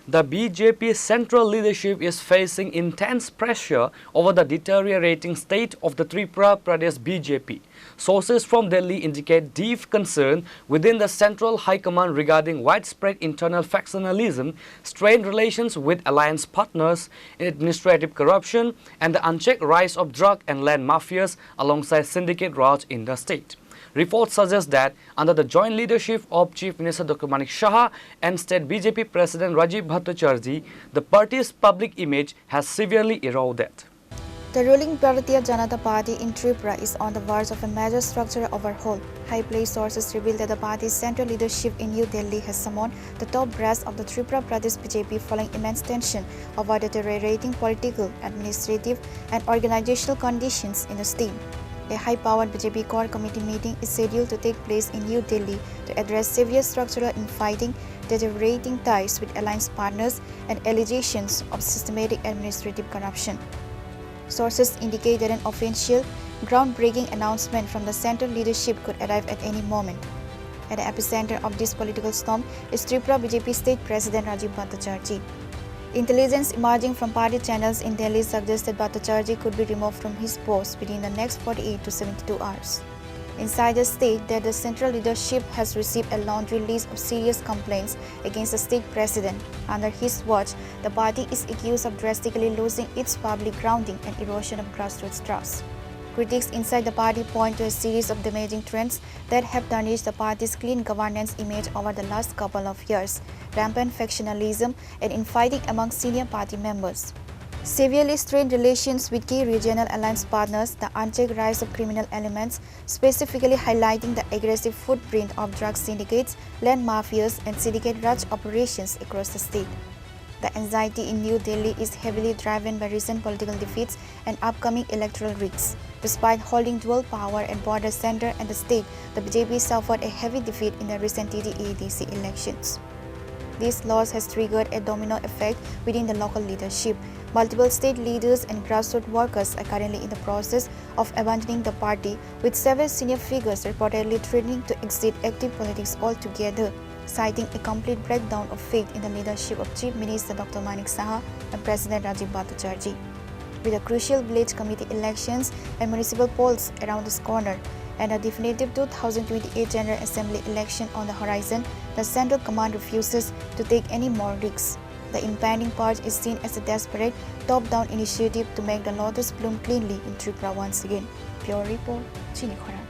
The BJP central leadership is facing intense pressure over the deteriorating state of the Tripura Pradesh BJP. Sources from Delhi indicate deep concern within the central high command regarding widespread internal factionalism, strained relations with alliance partners, administrative corruption, and the unchecked rise of drug and land mafias alongside syndicate Raj in the state. Reports suggest that under the joint leadership of Chief Minister Dr. Manik Saha and State BJP President Rajib Bhattacharjee, the party's public image has severely eroded. The ruling Bharatiya Janata Party in Tripura is on the verge of a major structural overhaul. High-placed sources reveal that the party's central leadership in New Delhi has summoned the top brass of the Tripura Pradesh BJP following immense tension over deteriorating political, administrative and organizational conditions in the state. A high-powered BJP core committee meeting is scheduled to take place in New Delhi to address severe structural infighting, deteriorating ties with alliance partners, and allegations of systematic administrative corruption. Sources indicate that an official, groundbreaking announcement from the central leadership could arrive at any moment. At the epicenter of this political storm is Tripura BJP State President Rajib Bhattacharjee. Intelligence emerging from party channels in Delhi suggests that Bhattacharjee could be removed from his post within the next 48 to 72 hours. Insiders state that the central leadership has received a laundry list of serious complaints against the state president. Under his watch, the party is accused of drastically losing its public grounding and erosion of grassroots trust. Critics inside the party point to a series of damaging trends that have tarnished the party's clean governance image over the last couple of years: rampant factionalism and infighting among senior party members, severely strained relations with key regional alliance partners, the unchecked rise of criminal elements, specifically highlighting the aggressive footprint of drug syndicates, land mafias, and syndicate Raj operations across the state. The anxiety in New Delhi is heavily driven by recent political defeats and upcoming electoral risks. Despite holding dual power at border center and the state, the BJP suffered a heavy defeat in the recent TD-ADC elections. This loss has triggered a domino effect within the local leadership. Multiple state leaders and grassroots workers are currently in the process of abandoning the party, with several senior figures reportedly threatening to exit active politics altogether, citing a complete breakdown of faith in the leadership of Chief Minister Dr. Manik Saha and President Rajib Bhattacharjee. With the crucial village committee elections and municipal polls around the corner, and a definitive 2028 General Assembly election on the horizon, the central command refuses to take any more risks. The impending purge is seen as a desperate, top-down initiative to make the lotus bloom cleanly in Tripura once again. Pure Report, Chini, Khorang.